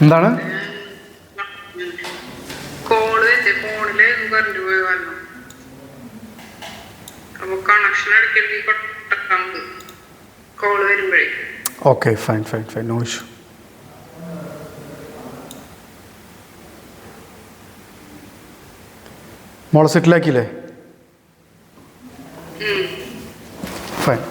എന്താണ് okay fine fine fine no issue. മോളെ സെറ്റിലാക്കിയില്ലേ? ഫൈൻ.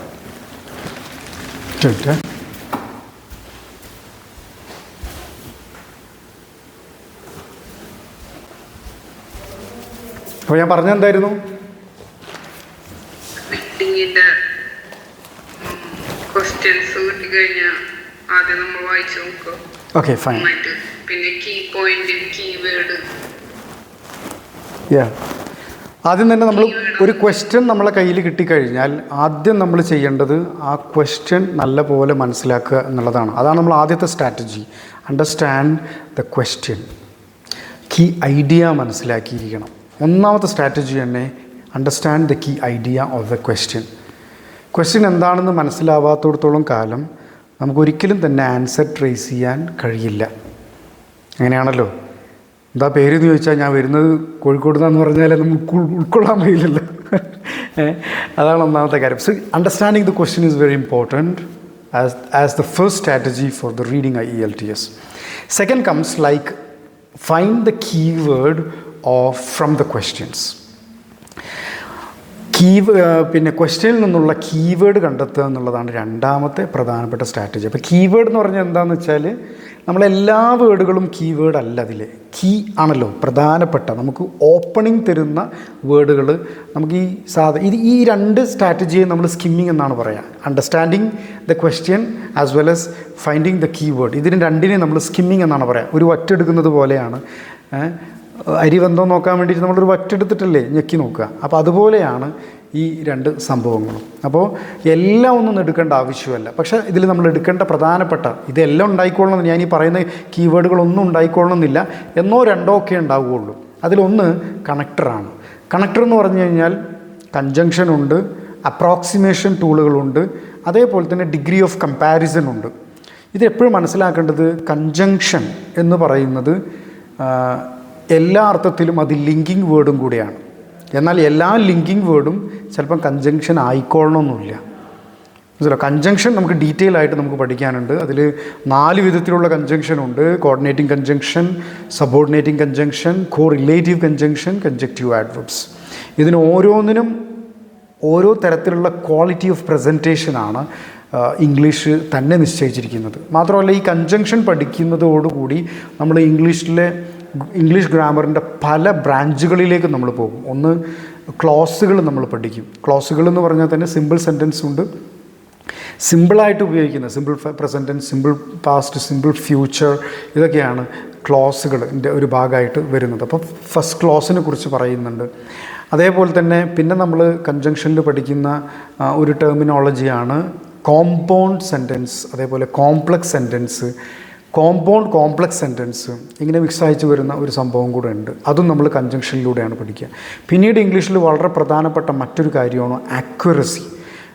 അപ്പോൾ ഞാൻ പറഞ്ഞെന്തായിരുന്നു? Okay fine. ആദ്യം തന്നെ നമ്മൾ ഒരു ക്വസ്റ്റ്യൻ നമ്മളെ കയ്യിൽ കിട്ടിക്കഴിഞ്ഞാൽ ആദ്യം നമ്മൾ ചെയ്യേണ്ടത് ആ ക്വസ്റ്റ്യൻ നല്ലപോലെ മനസ്സിലാക്കുക എന്നുള്ളതാണ്. അതാണ് നമ്മൾ ആദ്യത്തെ strategy. Understand the question. Key idea മനസ്സിലാക്കിയിരിക്കണം. ഒന്നാമത്തെ സ്ട്രാറ്റജി തന്നെ understand the key idea of the question. Question എന്താണെന്ന് മനസ്സിലാവാത്തിടത്തോളം കാലം നമുക്കൊരിക്കലും തന്നെ ആൻസർ ട്രേസ് ചെയ്യാൻ കഴിയില്ല. അങ്ങനെയാണല്ലോ. എന്താ പേരെന്ന് ചോദിച്ചാൽ ഞാൻ വരുന്നത് കോഴിക്കോട് നിന്നാന്ന് പറഞ്ഞാൽ നമുക്ക് ഉൾക്കൊള്ളാൻ കഴിയില്ലല്ലോ. അതാണ് ഒന്നാമത്തെ കാര്യം. So understanding the question is very important as the first strategy for the reading IELTS. Second comes like find the keyword from the questions. പിന്നെ ക്വസ്റ്റ്യനിൽ നിന്നുള്ള കീവേഡ് കണ്ടെത്തുക എന്നുള്ളതാണ് രണ്ടാമത്തെ പ്രധാനപ്പെട്ട സ്ട്രാറ്റജി. അപ്പോൾ കീവേഡ് എന്ന് പറഞ്ഞാൽ എന്താണെന്ന് വെച്ചാൽ നമ്മളെല്ലാ വേർഡുകളും കീവേഡ് അല്ല. അതിൽ കീ ആണല്ലോ പ്രധാനപ്പെട്ട നമുക്ക് ഓപ്പണിംഗ് തരുന്ന വേർഡുകൾ. നമുക്ക് ഈ രണ്ട് സ്ട്രാറ്റജിയെ നമ്മൾ സ്കിമ്മിങ് എന്നാണ് പറയുക. Understanding the question as well as finding the keyword. ഇതിന് രണ്ടിനെ നമ്മൾ സ്കിമ്മിങ് എന്നാണ് പറയുക. ഒരു വറ്റെടുക്കുന്നത് പോലെയാണ്. അരി വെന്തോ നോക്കാൻ വേണ്ടിയിട്ട് നമ്മളൊരു വറ്റെടുത്തിട്ടല്ലേ ഞെക്കി നോക്കുക. അപ്പോൾ അതുപോലെയാണ് ഈ രണ്ട് സംഭവങ്ങളും. അപ്പോൾ എല്ലാം ഒന്നും എടുക്കേണ്ട ആവശ്യമല്ല. പക്ഷേ ഇതിൽ നമ്മൾ എടുക്കേണ്ട പ്രധാനപ്പെട്ട ഇതെല്ലാം ഉണ്ടായിക്കൊള്ളണം. ഞാൻ ഈ പറയുന്ന കീവേഡുകളൊന്നും ഉണ്ടായിക്കൊള്ളണമെന്നില്ല. എന്നോ രണ്ടോ ഒക്കെ ഉണ്ടാവുകയുള്ളൂ. അതിലൊന്ന് കണക്ടറാണ്. കണക്ടർ എന്ന് പറഞ്ഞു കഴിഞ്ഞാൽ കൺജങ്ഷനുണ്ട്, അപ്രോക്സിമേഷൻ ടൂളുകളുണ്ട്, അതേപോലെ തന്നെ ഡിഗ്രി ഓഫ് കമ്പാരിസൺ ഉണ്ട്. ഇതെപ്പോഴും മനസ്സിലാക്കേണ്ടത് കൺജങ്ഷൻ എന്ന് പറയുന്നത് എല്ലാ അർത്ഥത്തിലും അത് ലിങ്കിങ് വേർഡും കൂടിയാണ്. എന്നാൽ എല്ലാ ലിങ്കിങ് വേർഡും ചിലപ്പം കൺജങ്ഷൻ ആയിക്കൊള്ളണമെന്നില്ല. മനസ്സിലോ? കൺജങ്ഷൻ നമുക്ക് ഡീറ്റെയിൽ ആയിട്ട് നമുക്ക് പഠിക്കാനുണ്ട്. അതിൽ 4 വിധത്തിലുള്ള കൺജങ്ഷനുണ്ട്. കോർഡിനേറ്റിംഗ് കൺജങ്ഷൻ, സബോർഡിനേറ്റിംഗ് കൺജങ്ഷൻ, കോ റിലേറ്റീവ് കൺജങ്ഷൻ, കൺജക്റ്റീവ് ആഡ്വർബ്സ്. ഇതിന് ഓരോന്നിനും ഓരോ തരത്തിലുള്ള ക്വാളിറ്റി ഓഫ് പ്രസൻറ്റേഷനാണ് ഇംഗ്ലീഷ് തന്നെ നിശ്ചയിച്ചിരിക്കുന്നത്. മാത്രമല്ല ഈ കൺജങ്ഷൻ പഠിക്കുന്നതോടുകൂടി നമ്മൾ ഇംഗ്ലീഷ് ഗ്രാമറിൻ്റെ പല ബ്രാഞ്ചുകളിലേക്ക് നമ്മൾ പോകും. ഒന്ന് ക്ലോസുകൾ നമ്മൾ പഠിക്കും. ക്ലോസുകൾ എന്ന് പറഞ്ഞാൽ തന്നെ സിമ്പിൾ സെൻറ്റൻസ് ഉണ്ട്, സിമ്പിളായിട്ട് ഉപയോഗിക്കുന്ന simple present tense, simple past, simple future, ഇതൊക്കെയാണ് ക്ലോസുകളിൻ്റെ ഒരു ഭാഗമായിട്ട് വരുന്നത്. അപ്പോൾ ഫസ്റ്റ് ക്ലോസിനെ കുറിച്ച് പറയുന്നുണ്ട്. അതേപോലെ തന്നെ പിന്നെ നമ്മൾ കൺജങ്ഷനിൽ പഠിക്കുന്ന ഒരു ടെർമിനോളജിയാണ് കോമ്പൗണ്ട് സെൻറ്റൻസ്, അതേപോലെ കോംപ്ലക്സ് സെൻറ്റൻസ്, കോംപ്ലക്സ് സെൻറ്റൻസ്, ഇങ്ങനെ മിക്സ് അയച്ചു വരുന്ന ഒരു സംഭവം കൂടെ ഉണ്ട്. അതും നമ്മൾ കൺജങ്ഷനിലൂടെയാണ് പഠിക്കുക. പിന്നീട് ഇംഗ്ലീഷിൽ വളരെ പ്രധാനപ്പെട്ട മറ്റൊരു കാര്യമാണ് ആക്യുറസി.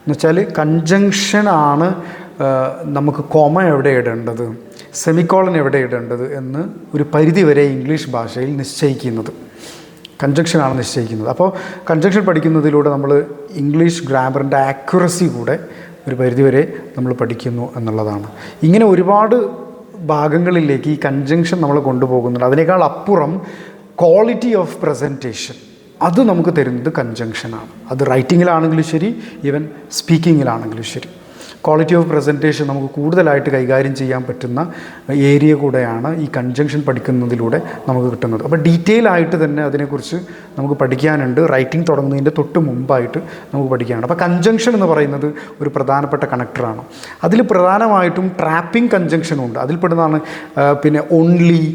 എന്നുവെച്ചാൽ കൺജങ്ഷനാണ് നമുക്ക് കോമ എവിടെ ഇടേണ്ടത്, സെമിക്കോളൻ എവിടെ ഇടേണ്ടത് എന്ന് ഒരു പരിധിവരെ ഇംഗ്ലീഷ് ഭാഷയിൽ നിശ്ചയിക്കുന്നത് കൺജങ്ഷനാണ് നിശ്ചയിക്കുന്നത്. അപ്പോൾ കൺജങ്ഷൻ പഠിക്കുന്നതിലൂടെ നമ്മൾ ഇംഗ്ലീഷ് ഗ്രാമറിൻ്റെ ആക്യുറസി കൂടെ ഒരു പരിധിവരെ നമ്മൾ പഠിക്കുന്നു എന്നുള്ളതാണ്. ഇങ്ങനെ ഒരുപാട് ഭാഗങ്ങളിലേക്ക് ഈ കൺജങ്ഷൻ നമ്മളെ കൊണ്ടുപോകുന്നുണ്ട്. അതിനേക്കാൾ അപ്പുറം ക്വാളിറ്റി ഓഫ് പ്രസൻറ്റേഷൻ അത് നമുക്ക് തരുന്നത് കൺജങ്ഷനാണ്. അത് റൈറ്റിങ്ങിലാണെങ്കിലും ശരി, ഈവൻ സ്പീക്കിങ്ങിലാണെങ്കിലും ശരി. ക്വാളിറ്റി ഓഫ് പ്രസൻറ്റേഷൻ നമുക്ക് കൂടുതലായിട്ട് കൈകാര്യം ചെയ്യാൻ പറ്റുന്ന ഏരിയ കൂടെയാണ് ഈ കൺജങ്ഷൻ പഠിക്കുന്നതിലൂടെ നമുക്ക് കിട്ടുന്നത്. അപ്പോൾ ഡീറ്റെയിൽ ആയിട്ട് തന്നെ അതിനെക്കുറിച്ച് നമുക്ക് പഠിക്കാനുണ്ട്. റൈറ്റിംഗ് തുടങ്ങുന്നതിൻ്റെ തൊട്ട് മുമ്പായിട്ട് നമുക്ക് പഠിക്കാനുണ്ട്. അപ്പോൾ കൺജങ്ഷൻ എന്ന് പറയുന്നത് ഒരു പ്രധാനപ്പെട്ട കണക്ടറാണ്. അതിൽ പ്രധാനമായിട്ടും ട്രാപ്പിംഗ് കൺജങ്ഷനുണ്ട്. അതിൽപ്പെടുന്നതാണ് പിന്നെ ഓൺലി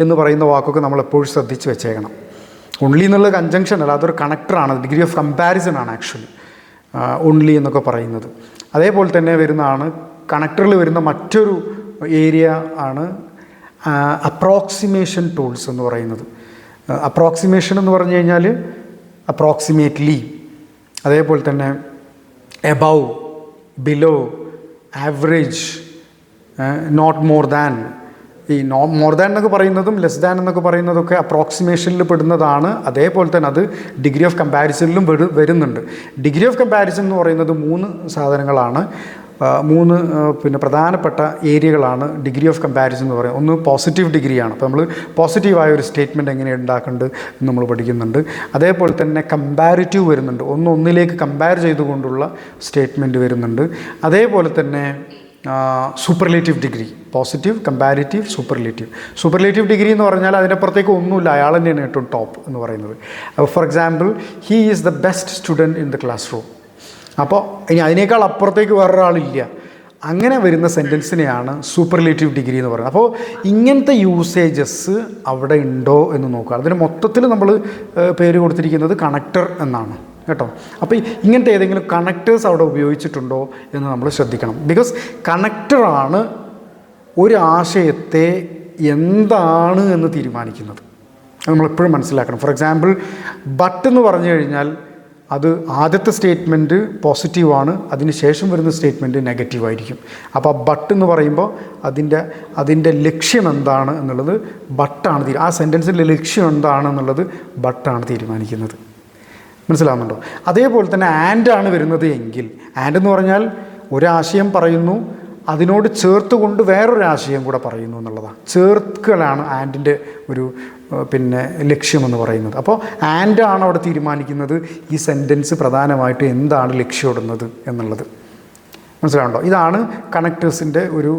എന്ന് പറയുന്ന വാക്കൊക്കെ നമ്മളെപ്പോഴും ശ്രദ്ധിച്ച് വെച്ചേക്കണം. ഓൺലി എന്നുള്ള കൺജങ്ഷൻ അല്ല, അതൊരു കണക്ടറാണ്. ഡിഗ്രി ഓഫ് കമ്പാരിസൺ ആണ് ആക്ച്വലി ഓൺലി എന്നൊക്കെ പറയുന്നത്. അതേപോലെ തന്നെ വരുന്നതാണ് കണക്ടറിൽ വരുന്ന മറ്റൊരു ഏരിയ ആണ് അപ്രോക്സിമേഷൻ ടൂൾസ് എന്ന് പറയുന്നത്. അപ്രോക്സിമേഷൻ എന്ന് പറഞ്ഞു കഴിഞ്ഞാൽ അപ്രോക്സിമേറ്റ്ലി, അതേപോലെ തന്നെ above, below, average, not more than. ഈ മോർ ദാൻ എന്നൊക്കെ പറയുന്നതും ലെസ് ദാൻ എന്നൊക്കെ പറയുന്നതൊക്കെ അപ്രോക്സിമേഷനിൽ പെടുന്നതാണ്. അതേപോലെ തന്നെ അത് ഡിഗ്രി ഓഫ് കമ്പാരിസണിലും വരുന്നുണ്ട്. ഡിഗ്രി ഓഫ് കമ്പാരിസൺ എന്ന് പറയുന്നത് 3 സാധനങ്ങളാണ്, 3 പിന്നെ പ്രധാനപ്പെട്ട ഏരിയകളാണ് ഡിഗ്രി ഓഫ് കമ്പാരിസൺ എന്ന് പറയുന്നത്. ഒന്ന് പോസിറ്റീവ് ഡിഗ്രിയാണ്. അപ്പോൾ നമ്മൾ പോസിറ്റീവായ ഒരു സ്റ്റേറ്റ്മെൻറ്റ് എങ്ങനെ ഉണ്ടാക്കേണ്ടത് എന്ന് നമ്മൾ പഠിക്കുന്നുണ്ട്. അതേപോലെ തന്നെ കമ്പാരിറ്റീവ് വരുന്നുണ്ട്, ഒന്നിലേക്ക് കമ്പയർ ചെയ്തുകൊണ്ടുള്ള സ്റ്റേറ്റ്മെൻറ്റ് വരുന്നുണ്ട്. അതേപോലെ തന്നെ superlative degree, positive, comparative, superlative degree എന്ന് പറഞ്ഞാൽ അതിനപ്പുറത്തേക്ക് ഒന്നുമില്ല, അയാൾ തന്നെയാണ് ഏറ്റവും ടോപ്പ് എന്ന് പറയുന്നത്. For example, he is the best student in the class room. അപ്പോൾ ഇനി അതിനേക്കാൾ അപ്പുറത്തേക്ക് വേറൊരാളില്ല. അങ്ങനെ വരുന്ന സെൻറ്റൻസിനെയാണ് സൂപ്പർലേറ്റീവ് ഡിഗ്രി എന്ന് പറയുന്നത്. അപ്പോൾ ഇങ്ങനത്തെ യൂസേജസ് അവിടെ ഉണ്ടോ എന്ന് നോക്കുക. അതിന് മൊത്തത്തിൽ നമ്മൾ പേര് കൊടുത്തിരിക്കുന്നത് കണക്ടർ എന്നാണ് കേട്ടോ. അപ്പോൾ ഇങ്ങനത്തെ ഏതെങ്കിലും കണക്ടേഴ്സ് അവിടെ ഉപയോഗിച്ചിട്ടുണ്ടോ എന്ന് നമ്മൾ ശ്രദ്ധിക്കണം. ബിക്കോസ് കണക്ടറാണ് ഒരു ആശയത്തെ എന്താണ് എന്ന് തീരുമാനിക്കുന്നത്. അത് നമ്മളെപ്പോഴും മനസ്സിലാക്കണം. ഫോർ എക്സാമ്പിൾ, ബട്ട് എന്ന് പറഞ്ഞു കഴിഞ്ഞാൽ അത് ആദ്യത്തെ സ്റ്റേറ്റ്മെൻറ്റ് പോസിറ്റീവാണ്, അതിന് ശേഷം വരുന്ന സ്റ്റേറ്റ്മെൻറ്റ് നെഗറ്റീവായിരിക്കും. അപ്പോൾ ബട്ട് എന്ന് പറയുമ്പോൾ അതിൻ്റെ ലക്ഷ്യം എന്താണ് എന്നുള്ളത് ബട്ടാണ്, ആ സെൻറ്റൻസിൻ്റെ ലക്ഷ്യം എന്താണെന്നുള്ളത് ബട്ടാണ് തീരുമാനിക്കുന്നത്. മനസ്സിലാവുന്നുണ്ടോ? അതേപോലെ തന്നെ ആൻഡാണ് വരുന്നത് എങ്കിൽ, ആൻഡ് എന്ന് പറഞ്ഞാൽ ഒരാശയം പറയുന്നു, അതിനോട് ചേർത്തുകൊണ്ട് വേറൊരാശയം കൂടെ പറയുന്നു എന്നുള്ളതാണ്. ചേർക്കലാണ് ആൻഡിൻ്റെ ഒരു പിന്നെ ലക്ഷ്യമെന്ന് പറയുന്നത്. അപ്പോൾ ആൻഡാണ് അവിടെ തീരുമാനിക്കുന്നത് ഈ സെൻറ്റൻസ് പ്രധാനമായിട്ട് എന്താണ് ലക്ഷ്യമിടുന്നത് എന്നുള്ളത്. മനസ്സിലാവുന്നുണ്ടോ? ഇതാണ് കണക്ടേഴ്സിൻ്റെ ഒരു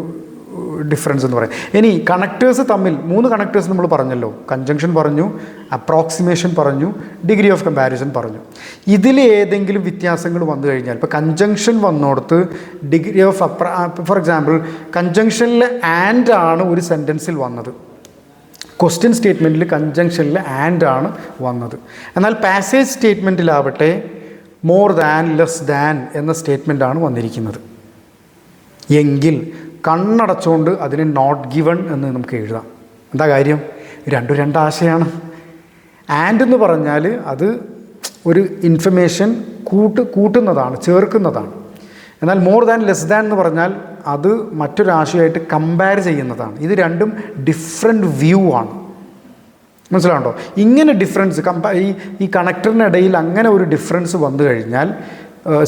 ഡിഫറൻസ് എന്ന് പറയും. ഇനി കണക്ടേഴ്സ് തമ്മിൽ 3 കണക്ടേഴ്സ് നമ്മൾ പറഞ്ഞല്ലോ. കൺജങ്ഷൻ പറഞ്ഞു, അപ്രോക്സിമേഷൻ പറഞ്ഞു, ഡിഗ്രി ഓഫ് കമ്പാരിസൺ പറഞ്ഞു. ഇതിൽ ഏതെങ്കിലും വ്യത്യാസങ്ങൾ വന്നു കഴിഞ്ഞാൽ, ഇപ്പോൾ കൺജങ്ഷൻ വന്നോടത്ത് ഡിഗ്രി ഓഫ് ഫോർ എക്സാമ്പിൾ, കൺജങ്ഷനിൽ ആൻഡ് ആണ് ഒരു സെൻറ്റൻസിൽ വന്നത്, ക്വസ്റ്റ്യൻ സ്റ്റേറ്റ്മെൻറ്റിൽ കൺജങ്ഷനിൽ ആൻഡ് ആണ് വന്നത്. എന്നാൽ പാസേജ് സ്റ്റേറ്റ്മെൻറ്റിലാവട്ടെ മോർ ദാൻ, ലെസ് ദാൻ എന്ന സ്റ്റേറ്റ്മെൻറ്റാണ് വന്നിരിക്കുന്നത് എങ്കിൽ കണ്ണടച്ചുകൊണ്ട് അതിന് നോട്ട് ഗിവൺ എന്ന് നമുക്ക് എഴുതാം. എന്താ കാര്യം? രണ്ടും ആശയമാണ്. ആൻഡ് എന്ന് പറഞ്ഞാൽ അത് ഒരു ഇൻഫർമേഷൻ കൂട്ടുന്നതാണ്, ചേർക്കുന്നതാണ്. എന്നാൽ മോർ ദാൻ, ലെസ് ദാൻ എന്ന് പറഞ്ഞാൽ അത് മറ്റൊരാശയമായിട്ട് കമ്പയർ ചെയ്യുന്നതാണ്. ഇത് രണ്ടും ഡിഫറെൻറ്റ് വ്യൂ ആണ്. മനസ്സിലാവുണ്ടോ? ഇങ്ങനെ ഡിഫറൻസ് ഈ കണക്ടറിനിടയിൽ അങ്ങനെ ഒരു ഡിഫറൻസ് വന്നു കഴിഞ്ഞാൽ,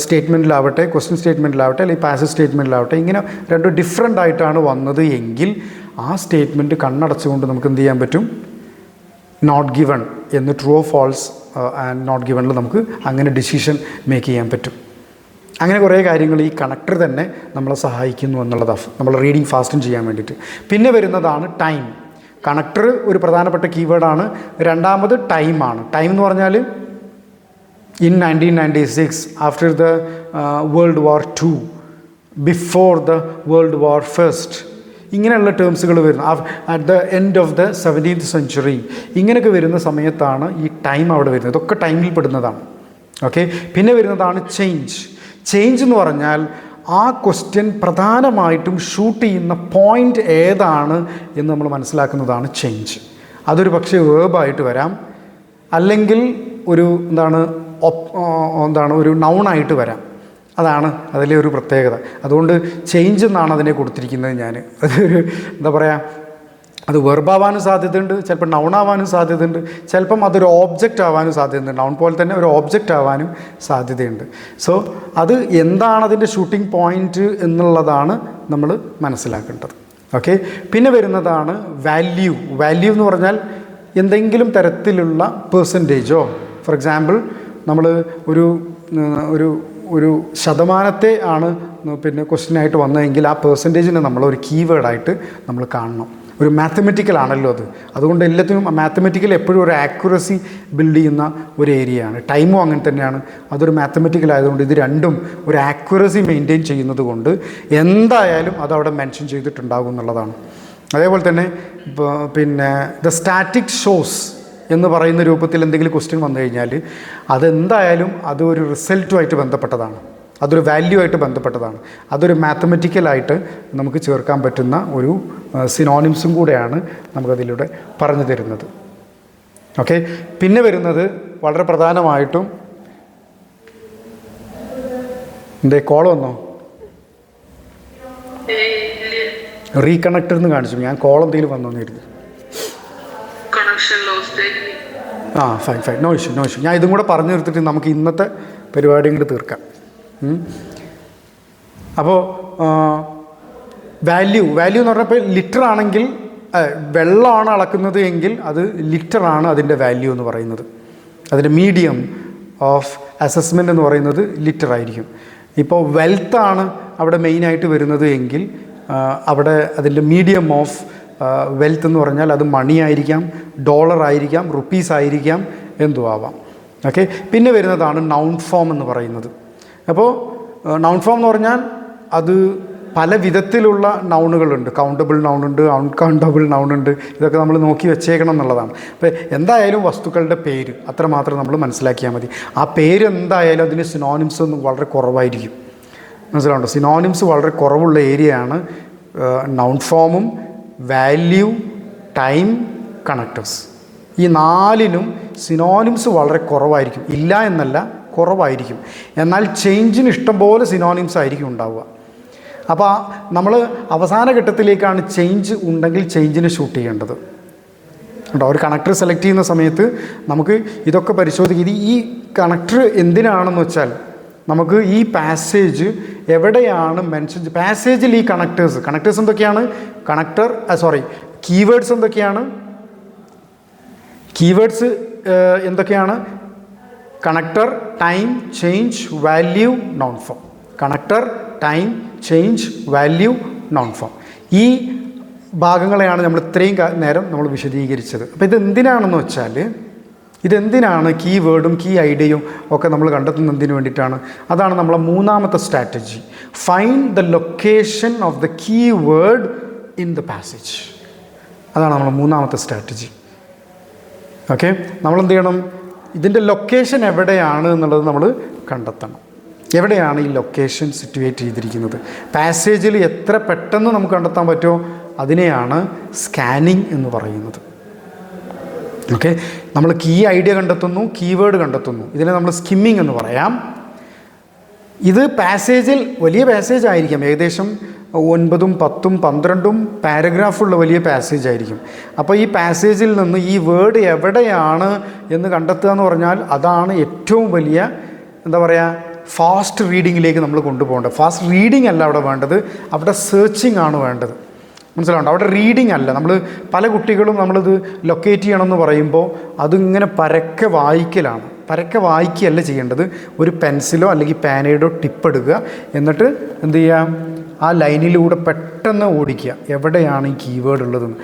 സ്റ്റേറ്റ്മെൻറ്റിലാവട്ടെ, ക്വസ്റ്റ്യൻ സ്റ്റേറ്റ്മെൻറ്റിലാവട്ടെ, അല്ലെങ്കിൽ പാസേജ് സ്റ്റേറ്റ്മെൻറ്റിലാവട്ടെ, ഇങ്ങനെ രണ്ടും ഡിഫറെൻ്റ് ആയിട്ടാണ് വന്നത് എങ്കിൽ ആ സ്റ്റേറ്റ്മെൻറ്റ് കണ്ണടച്ചുകൊണ്ട് നമുക്ക് എന്ത് ചെയ്യാൻ പറ്റും? നോട്ട് ഗിവൺ എന്ന് true or false and not ഗിവണിൽ നമുക്ക് അങ്ങനെ ഡിസിഷൻ മേക്ക് ചെയ്യാൻ പറ്റും. അങ്ങനെ കുറേ കാര്യങ്ങൾ ഈ കണക്ടർ തന്നെ നമ്മളെ സഹായിക്കുന്നു എന്നുള്ളതാണ്, നമ്മൾ റീഡിങ് ഫാസ്റ്റും ചെയ്യാൻ വേണ്ടിയിട്ട്. പിന്നെ വരുന്നതാണ് ടൈം. കണക്ടർ ഒരു പ്രധാനപ്പെട്ട കീവേഡാണ്. രണ്ടാമത് ടൈമാണ്. ടൈം എന്ന് പറഞ്ഞാൽ in 1996, after the World War II, before the World War First, ഇങ്ങനെയുള്ള ടേംസുകൾ വരുന്നു. At the end of the 17th century, ഇങ്ങനെയൊക്കെ വരുന്ന സമയത്താണ് ഈ ടൈം അവിടെ വരുന്നത്. ഇതൊക്കെ ടൈമിൽ പെടുന്നതാണ്. ഓക്കെ. പിന്നെ വരുന്നതാണ് ചേഞ്ച് എന്ന് പറഞ്ഞാൽ ആ ക്വസ്റ്റ്യൻ പ്രധാനമായിട്ടും ഷൂട്ട് ചെയ്യുന്ന പോയിൻ്റ് ഏതാണ് എന്ന് നമ്മൾ മനസ്സിലാക്കുന്നതാണ് ചേഞ്ച്. അതൊരു പക്ഷേ വേർബായിട്ട് വരാം, അല്ലെങ്കിൽ ഒരു ഒരു നൗണായിട്ട് വരാം. അതാണ് അതിലെ ഒരു പ്രത്യേകത. അതുകൊണ്ട് ചേഞ്ച് എന്നാണ് അതിനെ കൊടുത്തിരിക്കുന്നത് ഞാൻ. അതൊരു എന്താ പറയുക, അത് വെർബാവാനും സാധ്യതയുണ്ട്, ചിലപ്പോൾ നൗണാവാനും സാധ്യതയുണ്ട്, ചിലപ്പം അതൊരു ഓബ്ജക്റ്റ് ആവാനും സാധ്യതയുണ്ട്. നൗൺ പോലെ തന്നെ ഒരു ഓബ്ജക്റ്റ് ആവാനും സാധ്യതയുണ്ട്. സോ അത് എന്താണ് അതിൻ്റെ ഷൂട്ടിംഗ് പോയിൻ്റ് എന്നുള്ളതാണ് നമ്മൾ മനസ്സിലാക്കേണ്ടത്. ഓക്കെ. പിന്നെ വരുന്നതാണ് വാല്യൂ എന്ന് പറഞ്ഞാൽ എന്തെങ്കിലും തരത്തിലുള്ള പെർസെൻറ്റേജോ, ഫോർ എക്സാമ്പിൾ നമ്മൾ ഒരു ശതമാനത്തെ ആണ് പിന്നെ ക്വസ്റ്റ്യനായിട്ട് വന്നതെങ്കിൽ ആ പെർസെൻറ്റേജിനെ നമ്മളൊരു കീവേഡായിട്ട് നമ്മൾ കാണണം. ഒരു മാത്തമെറ്റിക്കൽ ആണല്ലോ അത്. അതുകൊണ്ട് എല്ലാത്തിനും മാത്തമെറ്റിക്കൽ എപ്പോഴും ഒരു ആക്യുറസി ബിൽഡ് ചെയ്യുന്ന ഒരു ഏരിയയാണ്. ടൈമും അങ്ങനെ തന്നെയാണ്. അതൊരു മാത്തമെറ്റിക്കൽ ആയതുകൊണ്ട് ഇത് രണ്ടും ഒരു ആക്യുറസി മെയിൻറ്റെയിൻ ചെയ്യുന്നത് കൊണ്ട് എന്തായാലും അതവിടെ മെൻഷൻ ചെയ്തിട്ടുണ്ടാകും എന്നുള്ളതാണ്. അതേപോലെ തന്നെ പിന്നെ ദ സ്റ്റാറ്റിക് ഷോസ് എന്ന് പറയുന്ന രൂപത്തിൽ എന്തെങ്കിലും ക്വസ്റ്റ്യൻ വന്നു കഴിഞ്ഞാൽ അതെന്തായാലും അതൊരു റിസൾട്ടുമായിട്ട് ബന്ധപ്പെട്ടതാണ്, അതൊരു വാല്യൂ ആയിട്ട് ബന്ധപ്പെട്ടതാണ്, അതൊരു മാത്തമെറ്റിക്കലായിട്ട് നമുക്ക് ചേർക്കാൻ പറ്റുന്ന ഒരു സിനോണിംസും കൂടെയാണ് നമുക്കതിലൂടെ പറഞ്ഞു തരുന്നത്. ഓക്കെ. പിന്നെ വരുന്നത് വളരെ പ്രധാനമായിട്ടും കോൾ വന്നോ? റീകണക്റ്റഡ് എന്ന് കാണിച്ചു, ഞാൻ കോൾ എന്തെങ്കിലും വന്നോന്നിരുന്നു. ആ fine fine, no issue no issue. ഞാൻ ഇതും കൂടെ പറഞ്ഞു തീർത്തിട്ട് നമുക്ക് ഇന്നത്തെ പരിപാടിയും കൂടി തീർക്കാം. അപ്പോൾ വാല്യൂ എന്ന് പറഞ്ഞപ്പോൾ ലിറ്റർ ആണെങ്കിൽ വെള്ളമാണ് അളക്കുന്നത് എങ്കിൽ അത് ലിറ്ററാണ് അതിൻ്റെ വാല്യൂ എന്ന് പറയുന്നത്. അതിൻ്റെ മീഡിയം ഓഫ് അസസ്മെൻ്റ് എന്ന് പറയുന്നത് ലിറ്റർ ആയിരിക്കും. ഇപ്പോൾ വെൽത്താണ് അവിടെ മെയിനായിട്ട് വരുന്നത് എങ്കിൽ അവിടെ അതിൻ്റെ മീഡിയം ഓഫ് വെൽത്ത് എന്ന് പറഞ്ഞാൽ അത് മണി ആയിരിക്കാം, ഡോളർ ആയിരിക്കാം, റുപ്പീസ് ആയിരിക്കാം, എന്തും ആവാം. ഓക്കെ, പിന്നെ വരുന്നതാണ് നൗൺ ഫോം എന്ന് പറയുന്നത്. അപ്പോൾ നൗൺ ഫോം എന്ന് പറഞ്ഞാൽ അത് പല വിധത്തിലുള്ള നൗണുകളുണ്ട്. Countable നൗണുണ്ട്, uncountable നൗണുണ്ട്. ഇതൊക്കെ നമ്മൾ നോക്കി വെച്ചേക്കണം എന്നുള്ളതാണ്. അപ്പോൾ എന്തായാലും വസ്തുക്കളുടെ പേര് അത്രമാത്രം നമ്മൾ മനസ്സിലാക്കിയാൽ മതി. ആ പേര് എന്തായാലും അതിന് സിനോണിംസ് ഒന്നും വളരെ കുറവായിരിക്കും. മനസ്സിലാവുണ്ടോ? സിനോണിംസ് വളരെ കുറവുള്ള ഏരിയയാണ് നൗൺ ഫോമും വാല്യൂ, ടൈം, കണക്റ്റേഴ്സ്. ഈ നാലിനും സിനോണിംസ് വളരെ കുറവായിരിക്കും. ഇല്ല എന്നല്ല, കുറവായിരിക്കും. എന്നാൽ ചേഞ്ചിന് ഇഷ്ടംപോലെ സിനോണിംസ് ആയിരിക്കും ഉണ്ടാവുക. അപ്പോൾ നമ്മൾ അവസാന ഘട്ടത്തിലേക്കാണ് ചേഞ്ച് ഉണ്ടെങ്കിൽ ചേഞ്ചിനെ ഷൂട്ട് ചെയ്യേണ്ടത് കേട്ടോ. ഒരു കണക്ടർ സെലക്ട് ചെയ്യുന്ന സമയത്ത് നമുക്ക് ഇതൊക്കെ പരിശോധിക്കും. ഈ കണക്ടർ എന്തിനാണെന്ന് വെച്ചാൽ നമുക്ക് ഈ പാസേജ് എവിടെയാണ് മെൻഷൻ, പാസേജിൽ ഈ കണക്ടേഴ്സ് എന്തൊക്കെയാണ്? കീവേഡ്സ് എന്തൊക്കെയാണ്? കീവേഡ്സ് എന്തൊക്കെയാണ്? Connector, time, change, value, noun form. Connector, time, change, value, noun form. ഈ ഭാഗങ്ങളെയാണ് നമ്മൾ ഇത്രയും നേരം നമ്മൾ വിശദീകരിച്ചത്. അപ്പോൾ ഇതെന്തിനാണെന്ന് വെച്ചാൽ, ഇതെന്തിനാണ് കീവേഡും കീ ഐഡിയയും ഒക്കെ നമ്മൾ കണ്ടെത്തുന്നതിന് വേണ്ടിയിട്ടാണ്. അതാണ് നമ്മളെ മൂന്നാമത്തെ strategy. Find the location of the keyword in the passage. അതാണ് നമ്മളെ മൂന്നാമത്തെ സ്ട്രാറ്റജി. ഓക്കെ, നമ്മളെന്ത് ചെയ്യണം? ഇതിൻ്റെ ലൊക്കേഷൻ എവിടെയാണ് എന്നുള്ളത് നമ്മൾ കണ്ടെത്തണം. എവിടെയാണ് ഈ ലൊക്കേഷൻ സിറ്റുവേറ്റ് ചെയ്തിരിക്കുന്നത്? പാസേജിൽ എത്ര പെട്ടെന്ന് നമുക്ക് കണ്ടെത്താൻ പറ്റുമോ അതിനെയാണ് സ്കാനിങ് എന്ന് പറയുന്നത്. ഓക്കെ, നമ്മൾ കീ ഐഡിയ കണ്ടെത്തുന്നു, കീവേഡ് കണ്ടെത്തുന്നു. ഇതിനെ നമ്മൾ സ്കിമ്മിങ് എന്ന് പറയാം. ഇത് പാസേജിൽ വലിയ പാസേജ് ആയിരിക്കാം, ഏകദേശം 9, 10, 12 പാരഗ്രാഫുള്ള വലിയ പാസേജ് ആയിരിക്കും. അപ്പോൾ ഈ പാസേജിൽ നിന്ന് ഈ വേർഡ് എവിടെയാണ് എന്ന് കണ്ടെത്തുക എന്ന് പറഞ്ഞാൽ അതാണ് ഏറ്റവും വലിയ എന്താ പറയുക ഫാസ്റ്റ് റീഡിങ്ങിലേക്ക് നമ്മൾ കൊണ്ടുപോകേണ്ടത്. ഫാസ്റ്റ് റീഡിംഗ് അല്ല അവിടെ വേണ്ടത്, അവിടെ സെർച്ചിങ് ആണ് വേണ്ടത്. മനസ്സിലാവുണ്ട്? അവിടെ റീഡിംഗ് അല്ല. നമ്മൾ പല കുട്ടികളും നമ്മളിത് ലൊക്കേറ്റ് ചെയ്യണമെന്ന് പറയുമ്പോൾ അതിങ്ങനെ പരക്കെ വായിക്കലാണ്. പരക്കെ വായിക്കുകയല്ല ചെയ്യേണ്ടത്. ഒരു പെൻസിലോ അല്ലെങ്കിൽ പേനയുടെയോ ടിപ്പ് എടുക്കുക, എന്നിട്ട് എന്ത് ചെയ്യുക? ആ ലൈനിലൂടെ പെട്ടെന്ന് ഓടിക്കുക എവിടെയാണ് ഈ കീവേഡ് ഉള്ളതെന്ന്.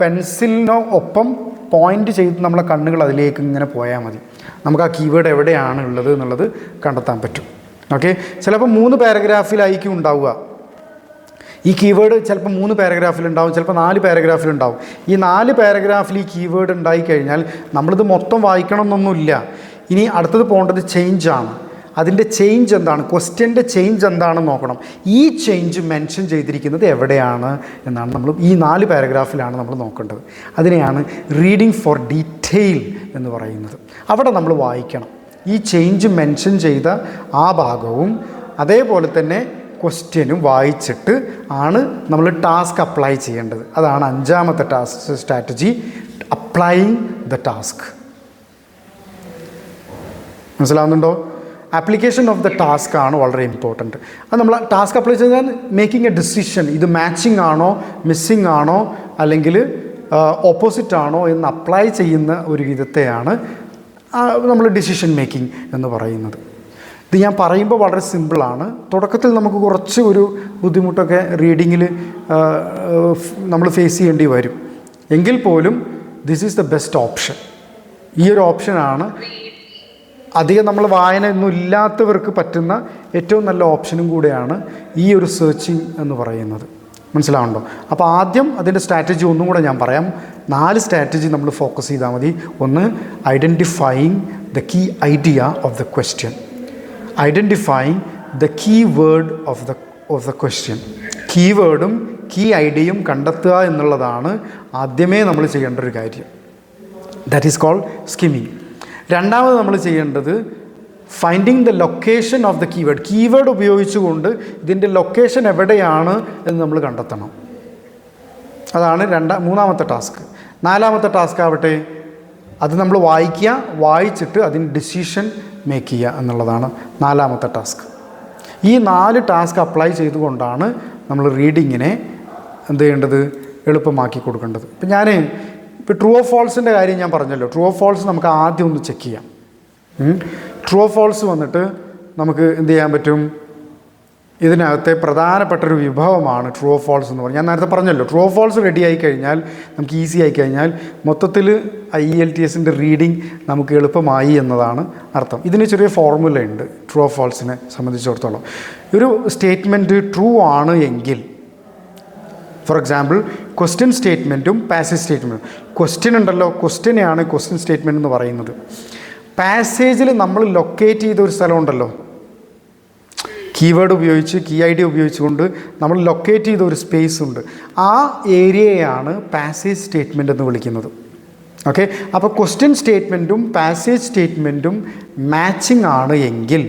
പെൻസിലിനോ ഒപ്പം പോയിൻ്റ് ചെയ്ത് നമ്മളെ കണ്ണുകൾ അതിലേക്ക് ഇങ്ങനെ പോയാൽ മതി. നമുക്ക് ആ കീവേഡ് എവിടെയാണ് ഉള്ളത് എന്നുള്ളത് കണ്ടെത്താൻ പറ്റും. ഓക്കെ, ചിലപ്പോൾ 3 പാരഗ്രാഫിലായിരിക്കും ഉണ്ടാവുക. ഈ കീവേഡ് ചിലപ്പോൾ 3 പാരഗ്രാഫിലുണ്ടാവും, ചിലപ്പോൾ 4 പാരഗ്രാഫിലുണ്ടാവും. ഈ 4 പാരഗ്രാഫിൽ ഈ കീവേഡ് ഉണ്ടായിക്കഴിഞ്ഞാൽ നമ്മളിത് മൊത്തം വായിക്കണം എന്നൊന്നുമില്ല. ഇനി അടുത്തത് പോകേണ്ടത് ചേഞ്ചാണ്. അതിൻ്റെ ചേഞ്ച് എന്താണ്, ക്വസ്റ്റ്യൻ്റെ ചേഞ്ച് എന്താണെന്ന് നോക്കണം. ഈ ചേഞ്ച് മെൻഷൻ ചെയ്തിരിക്കുന്നത് എവിടെയാണ് എന്നാണ് നമ്മൾ ഈ 4 പാരഗ്രാഫിലാണ് നമ്മൾ നോക്കേണ്ടത്. അതിനെയാണ് റീഡിങ് ഫോർ ഡീറ്റെയിൽ എന്ന് പറയുന്നത്. അവിടെ നമ്മൾ വായിക്കണം ഈ ചേഞ്ച് മെൻഷൻ ചെയ്ത ആ ഭാഗവും അതേപോലെ തന്നെ ക്വസ്റ്റ്യനും വായിച്ചിട്ട് ആണ് നമ്മൾ ടാസ്ക് അപ്ലൈ ചെയ്യേണ്ടത്. അതാണ് 5ാമത്തെ സ്ട്രാറ്റജി, അപ്ലൈയിങ് ദ ടാസ്ക്. മനസ്സിലാവുന്നുണ്ടോ? ആപ്ലിക്കേഷൻ ഓഫ് ദ ടാസ്ക് ആണ് വളരെ ഇമ്പോർട്ടൻറ്റ്. അത് നമ്മൾ ടാസ്ക് അപ്ലൈ ചെയ്താൽ മേക്കിംഗ് എ ഡിസിഷൻ, ഇത് മാച്ചിങ് ആണോ മിസ്സിങ് ആണോ അല്ലെങ്കിൽ ഓപ്പോസിറ്റ് ആണോ എന്ന് അപ്ലൈ ചെയ്യുന്ന ഒരു വിധത്തെയാണ് നമ്മൾ ഡിസിഷൻ മേക്കിംഗ് എന്ന് പറയുന്നത്. ഇത് ഞാൻ പറയുമ്പോൾ വളരെ സിമ്പിളാണ്. തുടക്കത്തിൽ നമുക്ക് കുറച്ച് ഒരു ബുദ്ധിമുട്ടൊക്കെ റീഡിങ്ങിൽ നമ്മൾ ഫേസ് ചെയ്യേണ്ടി വരും. എങ്കിൽ പോലും this is the best option. ഈ ഒരു ഓപ്ഷനാണ് അധികം നമ്മൾ വായന ഒന്നും ഇല്ലാത്തവർക്ക് പറ്റുന്ന ഏറ്റവും നല്ല ഓപ്ഷനും കൂടെയാണ് ഈ ഒരു സെർച്ചിങ് എന്ന് പറയുന്നത്. മനസ്സിലാവുന്നുണ്ടോ? അപ്പോൾ ആദ്യം അതിൻ്റെ സ്ട്രാറ്റജി ഒന്നും കൂടെ ഞാൻ പറയാം. 4 സ്ട്രാറ്റജി നമ്മൾ ഫോക്കസ് ചെയ്താൽ മതി. ഒന്ന്, identifying the key idea of the question. Identifying the key word of the question. കീവേഡും കീ ഐഡിയയും കണ്ടെത്തുക എന്നുള്ളതാണ് ആദ്യമേ നമ്മൾ ചെയ്യേണ്ട ഒരു കാര്യം. That is called skimming. രണ്ടാമത് നമ്മൾ ചെയ്യേണ്ടത് finding the location of the keyword. Keyword ഉപയോഗിച്ചുകൊണ്ട് ഇതിൻ്റെ ലൊക്കേഷൻ എവിടെയാണ് എന്ന് നമ്മൾ കണ്ടെത്തണം. അതാണ് മൂന്നാമത്തെ ടാസ്ക്. നാലാമത്തെ ടാസ്ക് ആവട്ടെ, അത് നമ്മൾ വായിക്കുക, വായിച്ചിട്ട് അതിന് ഡിസിഷൻ മേക്ക് ചെയ്യുക എന്നുള്ളതാണ് നാലാമത്തെ ടാസ്ക്. ഈ 4 ടാസ്ക് അപ്ലൈ ചെയ്തുകൊണ്ടാണ് നമ്മൾ റീഡിങ്ങിനെ എന്ത് ചെയ്യേണ്ടത്, എളുപ്പമാക്കി കൊടുക്കേണ്ടത്. ഇപ്പോൾ ട്രൂ ഓഫ് ഫോൾസിൻ്റെ കാര്യം ഞാൻ പറഞ്ഞല്ലോ. ട്രൂ ഓഫ് ഫോൾസ് നമുക്ക് ആദ്യം ഒന്ന് ചെക്ക് ചെയ്യാം. ട്രൂ ഓഫ് ഫോൾസ് വന്നിട്ട് നമുക്ക് എന്ത് ചെയ്യാൻ പറ്റും, ഇതിനകത്തെ പ്രധാനപ്പെട്ടൊരു വിഭവമാണ് ട്രൂ ഓഫ് ഫോൾസ് എന്ന് പറഞ്ഞാൽ. ഞാൻ നേരത്തെ പറഞ്ഞല്ലോ, ട്രൂ ഓഫ് ഫോൾസ് റെഡി ആയി കഴിഞ്ഞാൽ, നമുക്ക് ഈസി ആയി കഴിഞ്ഞാൽ മൊത്തത്തിൽ IELTSൻ്റെ റീഡിങ് നമുക്ക് എളുപ്പമായി എന്നതാണ് അർത്ഥം. ഇതിന് ചെറിയ ഫോർമുല ഉണ്ട് ട്രൂ ഓഫ് ഫോൾസിനെ സംബന്ധിച്ചിടത്തോളം. ഒരു സ്റ്റേറ്റ്മെൻറ്റ് ട്രൂ ആണ് എങ്കിൽ, ഫോർ എക്സാമ്പിൾ ക്വസ്റ്റ്യൻ സ്റ്റേറ്റ്മെൻറ്റും പാസേജ് സ്റ്റേറ്റ്മെൻറ്റും. ക്വസ്റ്റ്യൻ ഉണ്ടല്ലോ, ക്വസ്റ്റ്യനെയാണ് ക്വസ്റ്റ്യൻ സ്റ്റേറ്റ്മെൻറ്റ് എന്ന് പറയുന്നത്. പാസേജിൽ നമ്മൾ ലൊക്കേറ്റ് ചെയ്ത ഒരു സ്ഥലമുണ്ടല്ലോ, കീവേഡ് ഉപയോഗിച്ച് കീ ഐ ഡി ഉപയോഗിച്ചുകൊണ്ട് നമ്മൾ ലൊക്കേറ്റ് ചെയ്ത ഒരു സ്പേസ് ഉണ്ട്. ആ ഏരിയയാണ് പാസേജ് സ്റ്റേറ്റ്മെൻറ്റ് എന്ന് വിളിക്കുന്നത്. ഓക്കെ, അപ്പോൾ ക്വസ്റ്റ്യൻ സ്റ്റേറ്റ്മെൻറ്റും പാസേജ് സ്റ്റേറ്റ്മെൻറ്റും മാച്ചിങ് ആണ് എങ്കിൽ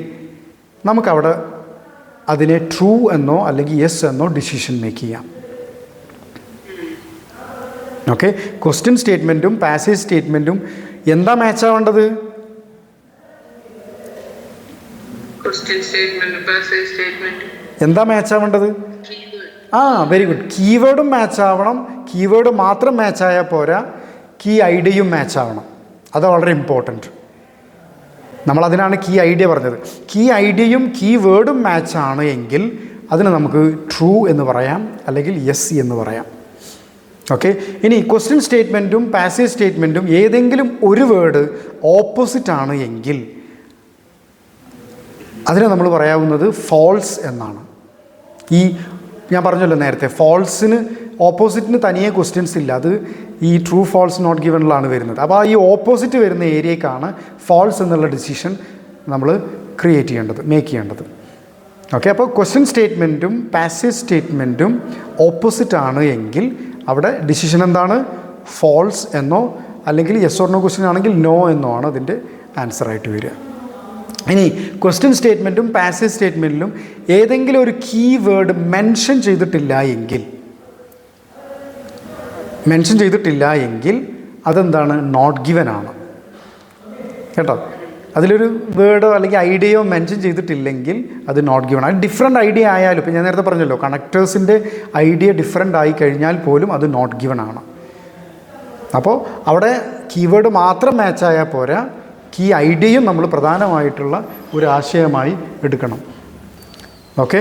നമുക്കവിടെ അതിനെ ട്രൂ എന്നോ അല്ലെങ്കിൽ യെസ് എന്നോ ഡിസിഷൻ മേക്ക് ചെയ്യാം. ഓക്കെ, ക്വസ്റ്റ്യൻ സ്റ്റേറ്റ്മെൻറ്റും പാസേജ് സ്റ്റേറ്റ്മെൻറ്റും എന്താ മാച്ച് ആവേണ്ടത്? എന്താ മാച്ച് ആവേണ്ടത്? Very good. കീവേഡും മാച്ച് ആവണം. കീവേഡ് മാത്രം മാച്ച് ആയാൽ പോരാ, കീ ഐഡിയയും മാച്ച് ആവണം. അത് വളരെ ഇമ്പോർട്ടൻറ്റ്. നമ്മളതിനാണ് കീ ഐഡിയ പറഞ്ഞത്. കീ ഐഡിയയും കീവേഡും മാച്ച് ആണ് എങ്കിൽ അതിന് നമുക്ക് ട്രൂ എന്ന് പറയാം, അല്ലെങ്കിൽ യെസ് എന്ന് പറയാം. ഓക്കെ, ഇനി ക്വസ്റ്റ്യൻ സ്റ്റേറ്റ്മെൻറ്റും പാസേജ് സ്റ്റേറ്റ്മെൻറ്റും ഏതെങ്കിലും ഒരു വേർഡ് ഓപ്പോസിറ്റ് ആണ് എങ്കിൽ അതിനെ നമ്മൾ പറയാവുന്നത് ഫോൾസ് എന്നാണ്. ഞാൻ പറഞ്ഞല്ലോ നേരത്തെ, ഫോൾസിന് ഓപ്പോസിറ്റിന് തനിയെ ക്വസ്റ്റ്യൻസ് ഇല്ല, അത് ഈ ട്രൂ ഫോൾസ് നോട്ട് ഗിവണിലാണ് വരുന്നത്. അപ്പോൾ ഈ ഓപ്പോസിറ്റ് വരുന്ന ഏരിയക്കാണ് ഫോൾസ് എന്നുള്ള ഡിസിഷൻ നമ്മൾ മേക്ക് ചെയ്യേണ്ടത്. ഓക്കെ, അപ്പോൾ ക്വസ്റ്റ്യൻ സ്റ്റേറ്റ്മെൻറ്റും പാസേജ് സ്റ്റേറ്റ്മെൻറ്റും ഓപ്പോസിറ്റ് ആണ് എങ്കിൽ അവിടെ ഡിസിഷൻ എന്താണ്? ഫോൾസ് എന്നോ അല്ലെങ്കിൽ യെസ് ഓർ നോ ക്വസ്റ്റ്യൻ ആണെങ്കിൽ നോ എന്നോ ആണ് അതിൻ്റെ ആൻസറായിട്ട് വരിക. ഇനി ക്വസ്റ്റ്യൻ സ്റ്റേറ്റ്മെൻറ്റും പാസേജ് സ്റ്റേറ്റ്മെൻറ്റിലും ഏതെങ്കിലും ഒരു കീ വേർഡ് മെൻഷൻ ചെയ്തിട്ടില്ല എങ്കിൽ അതെന്താണ്? നോട്ട് ഗിവൻ ആണ് കേട്ടോ. അതിലൊരു വേർഡോ അല്ലെങ്കിൽ ഐഡിയയോ മെൻഷൻ ചെയ്തിട്ടില്ലെങ്കിൽ അത് നോട്ട് ഗിവൺ. അത് ഡിഫറെൻ്റ് ഐഡിയ ആയാലും, ഇപ്പോൾ ഞാൻ നേരത്തെ പറഞ്ഞല്ലോ, കണക്ടേഴ്സിൻ്റെ ഐഡിയ ഡിഫറെൻ്റ് ആയി കഴിഞ്ഞാൽ പോലും അത് നോട്ട് ഗിവൺ ആണ്. അപ്പോൾ അവിടെ കീവേഡ് മാത്രം മാച്ച് ആയാൽ പോരാ, കീ ഐഡിയയും നമ്മൾ പ്രധാനമായിട്ടുള്ള ഒരു ആശയമായി എടുക്കണം. ഓക്കെ,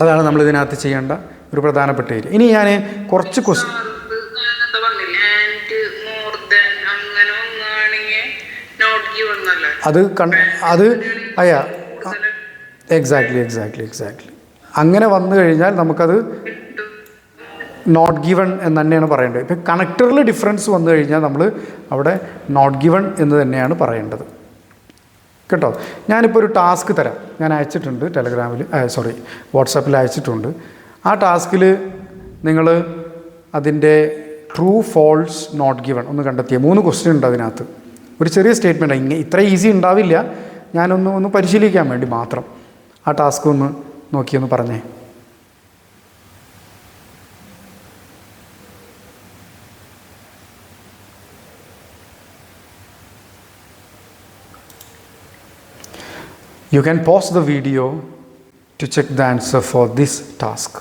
അതാണ് നമ്മൾ ഇതിനകത്ത് ചെയ്യേണ്ട ഒരു പ്രധാനപ്പെട്ട ഏരിയ. ഇനി ഞാൻ കുറച്ച് എക്സാക്ട്ലി അങ്ങനെ വന്നു കഴിഞ്ഞാൽ നമുക്കത് നോട്ട് ഗിവൺ എന്ന് തന്നെയാണ് പറയേണ്ടത്. ഇപ്പം കണക്ടറിൽ ഡിഫറൻസ് വന്നു കഴിഞ്ഞാൽ നമ്മൾ അവിടെ നോട്ട് ഗിവൺ എന്ന് തന്നെയാണ് പറയേണ്ടത് കേട്ടോ. ഞാനിപ്പോൾ ഒരു ടാസ്ക് തരാം, ഞാൻ അയച്ചിട്ടുണ്ട് വാട്സാപ്പിൽ അയച്ചിട്ടുണ്ട്. ആ ടാസ്കിൽ നിങ്ങൾ അതിൻ്റെ ട്രൂ ഫോൾസ് നോട്ട് ഗിവൺ ഒന്ന് കണ്ടെത്തിയ 3 ക്വസ്റ്റ്യൻ ഉണ്ട് അതിനകത്ത്. ഒരു ചെറിയ സ്റ്റേറ്റ്മെൻറ്റ്, ഇത്ര ഈസി ഉണ്ടാവില്ല, ഞാനൊന്ന് പരിശീലിക്കാൻ വേണ്ടി മാത്രം ആ ടാസ്ക് ഒന്ന് നോക്കിയൊന്ന് പറഞ്ഞേ. You can pause the video to check the answer for this task.